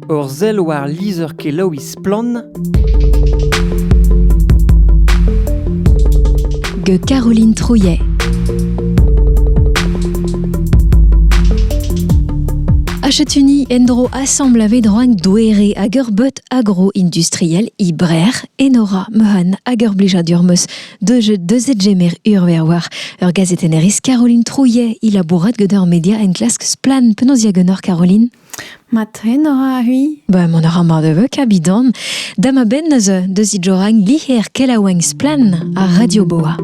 Ur zel war lizer ke laouiz plan. Ge Caroline Trouillet. Achetuni endro assemble avec droang douere hag ur beut agro-industriel i brer enora mehan hag ur blijadur-meus deuzet gemer ur war ur gazeteneriz Caroline Trouillet i labourat gant ur media en klask splan penozia genor Caroline. Matren ora hui. Mon ur amar de veu kabidan dama ben deus i jorang liher kelaoueng splan a Radio Boa.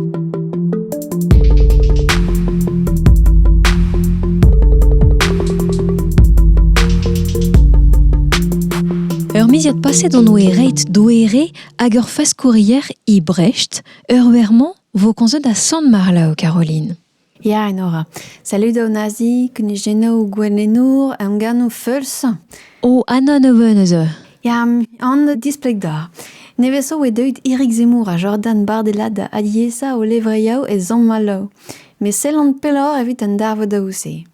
Ur miziad paset on oe reit douere hag ur faskourier i brecht, ur werman vo konzet a sant marlao, Caroline. Ya, Enora. Salut o nazi, kun geno gwenenour, am gano feuls. O anon eveneze. Ya, an displeg da. Neveso e deut Eric Zemmour a Jordan Bardella da adiesa o levreiao e zan malo. Me selant pelor evit an darvo da ouse.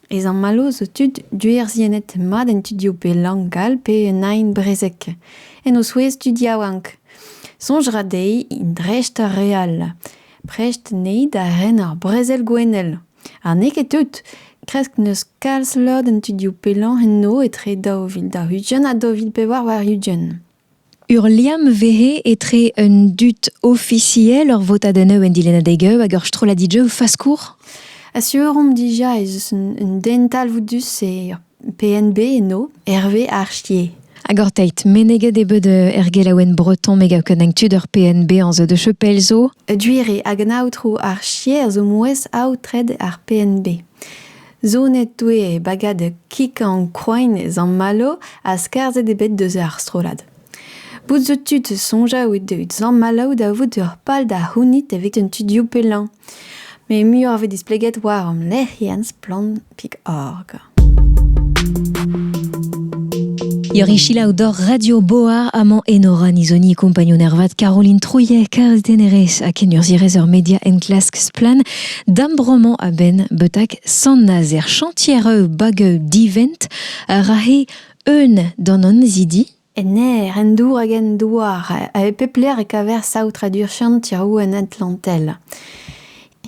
E zan malo zo tud duer zienet mad en tudio pe langal pe nain brezek. En o souez studiaouank. Sonj radei in drecht a real. Precht neid a ren ar brezel gwenel. Ar neket tout, kresk neus kalz lod en tudio pelan en no etre daovil da hugen a daovil pe war hugen. Ur liam vehe etre un dut officiel ur votadeneu en dilena degeu hag ur stroladidjeu faskour. Assurum dija ez un dental voudus e PNB eno, Hervé Archier. Hag ur teit, meneget e beud ergelaouen breton mega keneng tud ur PNB an zo de chepelzo. Duire hag an aoutro Archier zo mouez aoutred ar PNB. Zonet doe e bagad kik an kroin zan malo a skarzet e bet deus ar strolad. Bout zo tud sonja oe deut zan malo da vout ur pal da hounit evit un tudio pelan. Me muur ave displeget war am lec'hienz plan pik org. Yorichila dor Radio Boa amant Enora nizoni compagnon ervat Caroline Trouillet kazetenerez a ken ur zirez ur media en klask splan d'ambroman a ben betak san nazer chantiere bageu divent a rahe eun d'an an zidi. En dour hag en douar a e pepler e kaver saout tradur chantiaou en Atlantel.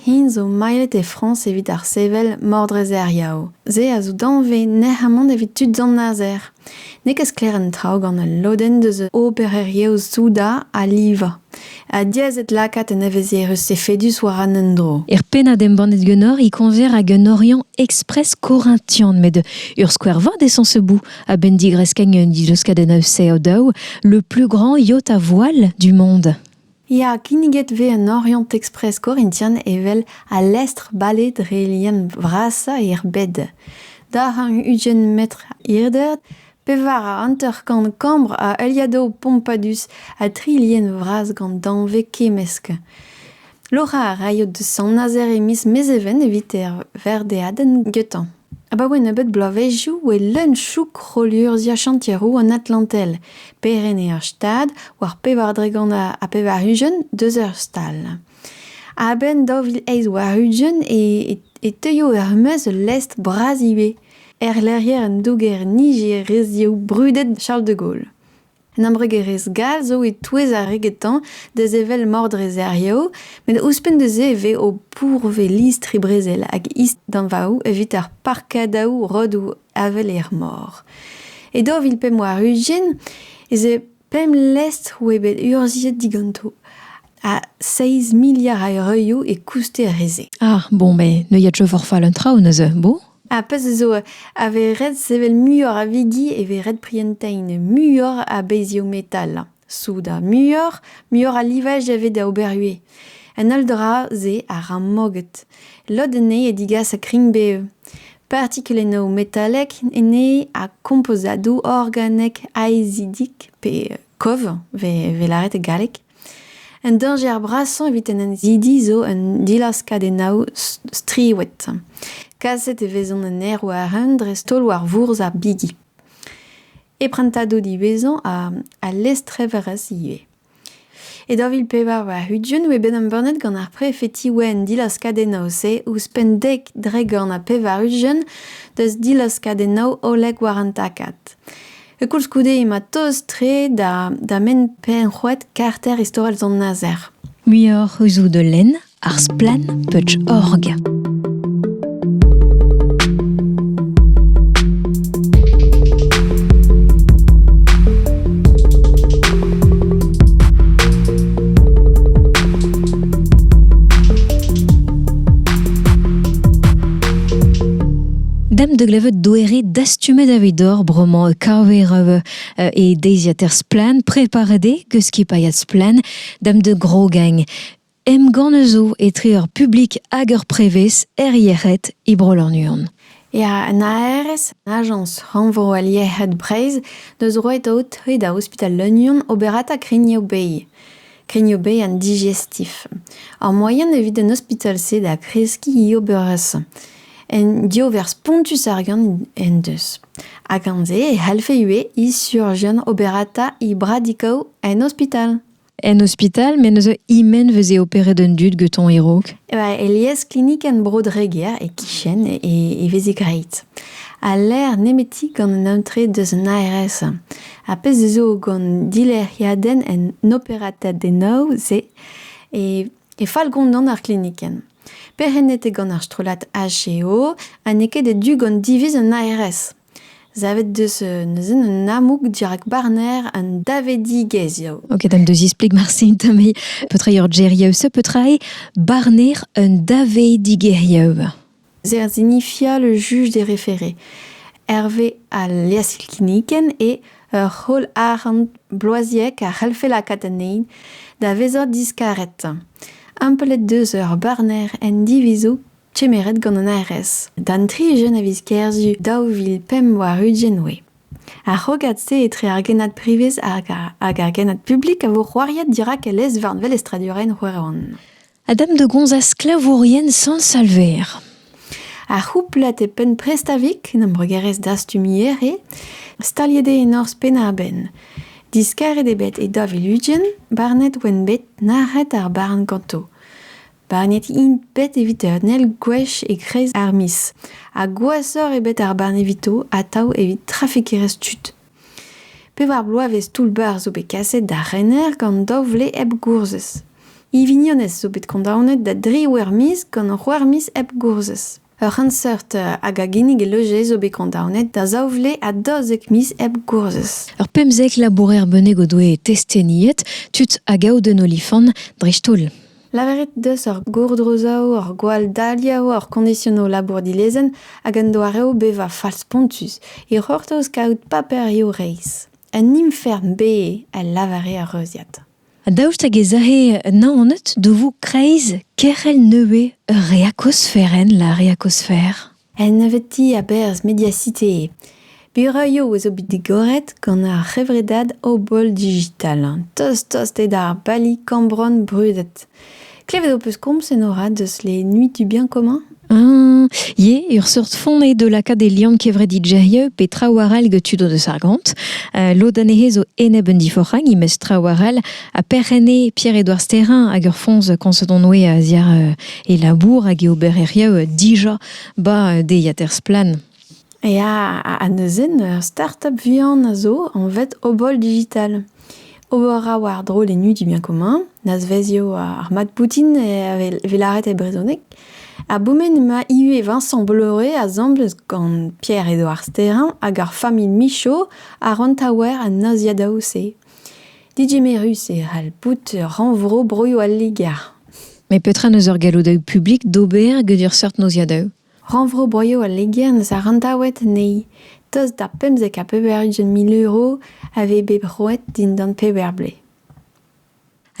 Hin zo mailet e France evit ar sevel mordrezeriao. Ze a zo danve nec'hamant evit tud zan nazer. Nekez kler en traoù gant al loden deus opererieoù souda a liva. A diezet lakat en evezierus e fedus war an endro. Pena d'embandet genor i konver hag un Orient Express Corinthian met de ur skwer vant esan se bou a ben digreskeng un diloskadeneu seo daou, le plus grand yacht à voile du monde. Ya, kiniget ve un Orient Express Corinthian evel a lestr balet relien vrasa bed. Da an ugen metr irder, pevar a anterkant kambre a Eliado Pompadus a trilien vras gant danve kemesk. Lora a raiot de san nazer emis mezeven evit verdeaden getan. Abaouen a bet blavejou oe leun chouk rolur zia chantierou an Atlantel, peren e ar stad, war pevar dregan a pevar hugen, deus ur stal. A ben daovil eiz war hugen e teio ur meus lest braziwe, lerrier en douger nige rezio brudet Charles de Gaulle. En ambregerez gal zo e touez a regetan deus evel mordrezeriao, met ouspen de ze ve o pourve listri brezel hag ist dan vaou evit ar parkadaou rodou avel mor. E dovil pem war hugen, e pem lest ou ebet urziet diganto a 6 miliard a euroio e kouste a reze. Ah, ne yad jo forfal un traoù neuze, bo? A pez zo ave red sevel muor a vigi e ve red prientein muor a bezio metal. Souda muor a livaj ave da oberhue. En aldra ze a ramoget. Lod ene e digas a kring beo. Particuleno metalek ene a komposado organek aizidik pe kov ve laret e galek. En danger brasan evit en zidi zo en dilaskadenao striwet. Kaset e vezon en er war un dre stol war vourz a bigi. E prentado di vezon a lestreveres ive. E davil pevar war hugen oe ben an bernet gant ar prefeti oen dilaskadenao se ou spendek dregan a pevar hugen deus dilaskadenao oleg war an takat. Kulskoude ima toz tre da men pen c'houet karter istorel zon nazer. Muior ouzou de len, arsplan.org. Dame de glavet doere d'astumet avidor broman karverave et desiaters plan préparede geus payats plan dame de gros gang. Em ganezo et trieur public ager prevez errieret ibrolornuon. Ja, an ARS, an agence renvro aliehet Breiz, deus roet out da hospital L'Union oberata Crigno Bay. Crigno Bay an digestif. En moyen evit an hospital se da kreski ioberes. En dio vers pontus argan en deus. Aganze e halfe ue surgeon oberata i bradiko en hospital. En hospital, men eus imen veze opere d'un dud geton erok. Elias klinik en brodreger e kichen e veze greit. A l'air nemetik gant an antre deus an ARS. A pez zo gant diler yaden en operata denau ze e fal gondan ar kliniken. Perrennet gant ar strolat HEO, an eket e du gant diviz an ARS. Zavet deus neuzen un amouk dirak barner an davedi gezio. Ok, dame deus isplik marsin tamei petra ur gerieu se petra barner un davedi gerieu. Zer signifia le juge des référés. Hervé a liasil kliniken e rol arant bloaziek a c'halfe la katanein da vezor diskaret. Ampelet 2 eur barner en divizo tchemeret gant an ARS. Dan 3 jeun a viz kerzu daouvil pem war ugenwe. A c'hogat se etre ar genat privez hag ar genat publik a vo c'hoariet dirak elez varn vel estraduren c'hoeron. Adam de gonzas klavourien sans salver. A c'houplat e pen prestavik, n'am d'astumiere, staliede en ors pena ben. Diskaret e bet e davil ugen, barnet oen bet naret ar barn ganto. Barnet in bet evite ur nel gwech e kreiz ar mis. A gwasor e bet ar barn evito a tau evit trafikerez tut. Pe war bloavez tout bar zo bet kaset da renner gant daouvle eb gourzez. I vignonez zo bet kondaonet da dri wer mis gant c'hoar mis eb gourzez. Ur hansert hag a genig e loje zo bet kondaonet da zaouvle a dozek mis eb gourzez. Ur pemzek labourer beneg o doe testeniet, tut a gao den olifant dristol. Laveret deus ur gourdrozao, ur gwal daliao, ur konditiono labour dilezen hag an doareo beva fals pontus e c'hortoz kaout paper eo reiz. An imfern be el lavare ar reuziat. A daoust hag e zahe naonet de vous kreiz kerel neue reakosferen la reakosfer. En neveti a berz mediacite. Biraio ouz obit digoret gant ar revredad o bol digital. Tost ed ar bali kambron brudet. Klevet o peus komz en ora deus les nuits du bien commun? Ye, ur sort fonne de la des liam kevre digerieu pe trawaral getudo de sargant. L'odanehe zo eneb un diforang imez trawaral a perrene Pierre-Édouard Sterrin hag ur fonz konsedonnoe a ziar e labour hag e obererieu dija ba de yaters plan. E a neuzen ur start-up vihan a zo en vet o bol digital. Obora war dro les nuits du bien commun, nas vezio ar mat Poutine e velaret e brezonek. A boumen ma iu e Vincent Bolloré a zamblez gant Pierre-Édouard Sterrin hag ar famil Michaud a rantaouer a naziadaou se. Digemerus e al pout renvro broio al ligar. Me petra neus ur galodeu publik d'ober gedur sort noziadeu. Renvro broio al ligar neus a rantaouet nei. Toz da pemzek a peber ugen 1000 € ave bebroet din dan peber ble.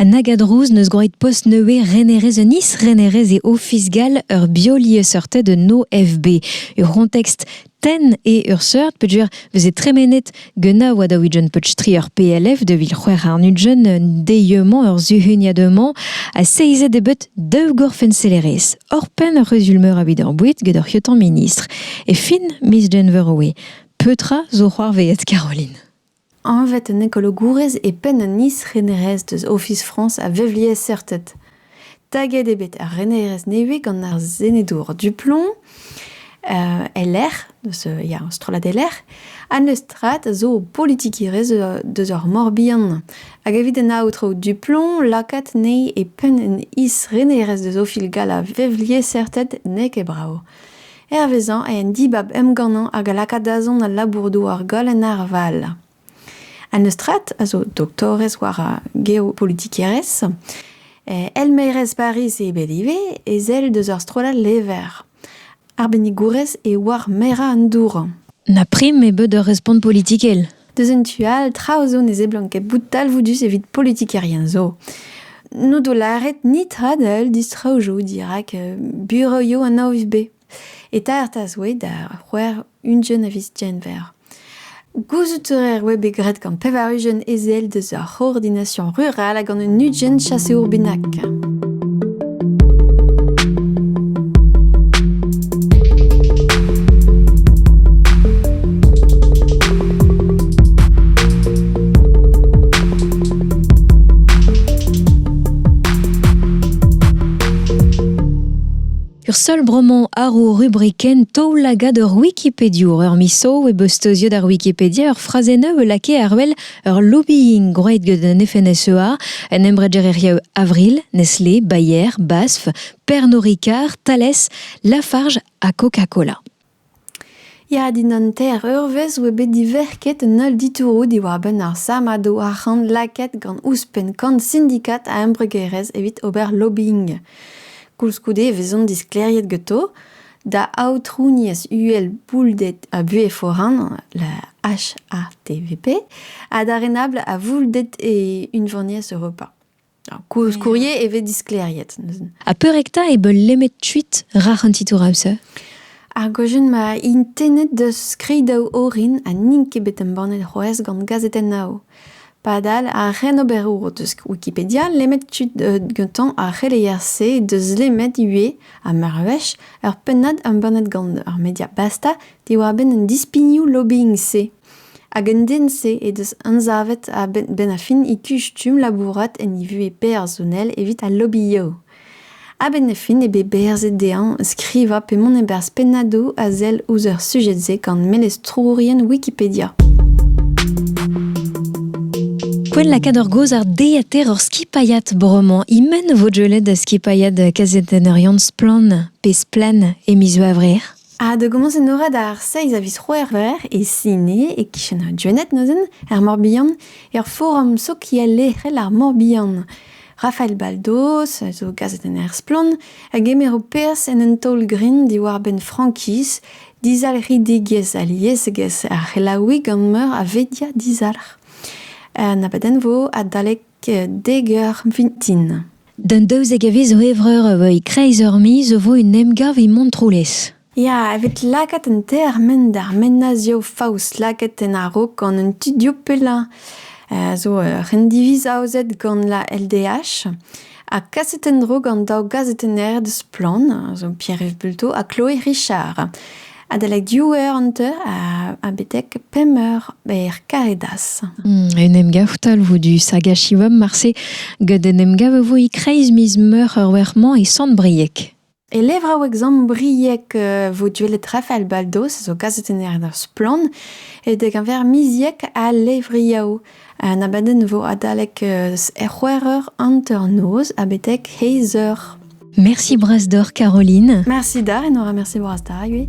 An agadrouz neus groet post neue renerez un is renerez e ofisgal ur biolieu sorte de no FB. Ur contexte ten e ur sort peut dire veze tremenet gena oa da ouijon petstri ur PLF de vil c'hwer ar nujen deieumant ur zuhuniadement a seizet ebet dev gorfen selerez. Or pen ur rezulmeur a vid ur bouit ged ur fiotan ministre. E fin Miss Jenver oe. Petra zo c'hoar veet Caroline. En vet un ekologourez e pen un is renerez deus Office France a vevliez certet. Taget ebet ar renerez neve gant ar zenedour du plomb, LR, deus ya strolat LR, An le strat zo politikirez deus ur morbihan. Hag evit en aoutro duplon, lakat nei e pen en is renerez deus o fil gala vevlier sertet nek e brao. Vezan e en dibab emganan hag a lakat dazon a labourdo ar gol en ar val. An le strat, zo doktorez war a geopolitikirez, elmeirez Paris e bedive, e zel deus ur strola lever. Ar benigourez e war mera an dour. Na prim e beud ur respond politikel. Deus en tual, tra o zo ne zeblank e boutal voudus evit politikerien zo. No do laret ni tradel distra o jo dirak bureau an aoviv be. Eta ar tas oe da c'hwer unjen a viz genver. Gouzout ur web e gret gant pevar ujen ezel deus ur coordination rural hag an un ujen chasse urbinak. Ur seul bromant aro rubriken taoulaga d'ur Wikipédia ur miso e beustezio d'ar Wikipédia ur frazeneu lake arwel ur lobbying groet gant an FNSEA en embregereria Avril, Nestlé, Bayer, BASF, Pernod Ricard, Thales, Lafarge a Coca-Cola. Ya din an ter urvez oe bet diverket en ol ditouro di war ben ar samado ar c'hant laket gant ouspen kant syndikat a embregerez evit ober lobbying. Koulskoude vezon diskleriet geto, da aotrouniez UL bouldet a bue foran, la HATVP, a darenable a vouldet e unvorniez Europa. Koulskourie evet diskleriet. A perekta e bel lemet tuit rar an titourause. Ar gojen ma intenet deus skridaou orin a ninke bet en bannet c'hoez gant gazeten nao. Padal a ren ober our deus Wikipedia lemet tud gantan a releier se deus lemet ue a marwech ur pennad an bannet gant ar media basta di war ben en dispignoù lobbying se. Hag en den se e deus anzavet a ben a fin I kustum labourat en I vue personel evit a lobbyo. A ben a fin e be berzet dean skriva pe mon e berz pennado a zel ouz ur sujet ze gant melez trourien Wikipedia. Poen lakad ur goz ar deater ur skipaiat bromant. Imen vo djolet da skipaiat kazetenn ur yant splan, pe splan e mizu avrer. De gomz en orad ar seiz a viz c'hwer ver e sine e kichen ur djuenet neuzen ar morbihan ur forum so ki a lec'hel ar morbihan. Raphaël Baldos, zo gazetenn ur splan, hag emero pers en un taol grin di war ben frankis, dizal ridegez a liesegez ar c'helaoui gant meur a vedia dizal. Na baden vo a dalek deger vintin. D'un daouzeg a vez o evreur a veu kreiz ur miz o vo un emgav e montroulez. Ya, evet lakat en ter men d'ar mennazio faous lakat en aro gant un tudio pella. Zo rendiviz aozet gant la LDH. A kasetenn dro gant daou gazetenner deus plan, zo Pierre-Yves Bulto, a Chloé Richard. A dalek diouer an teur a betek pemmer ber karedas. En emgav tal vo du saga chivam marse gant en emgav vo I kreiz miz meur ur werman e sant briek. E levra o exam briek vo duelet Raphaël Baldos, zo gazetenner deus plan, e dek an ver miziek a levriao. Na baden vo a dalek c'hwereur an teur noz a betek heizer. Merci Brasdor, Caroline. Merci da, en ora merci Brasdor, oui.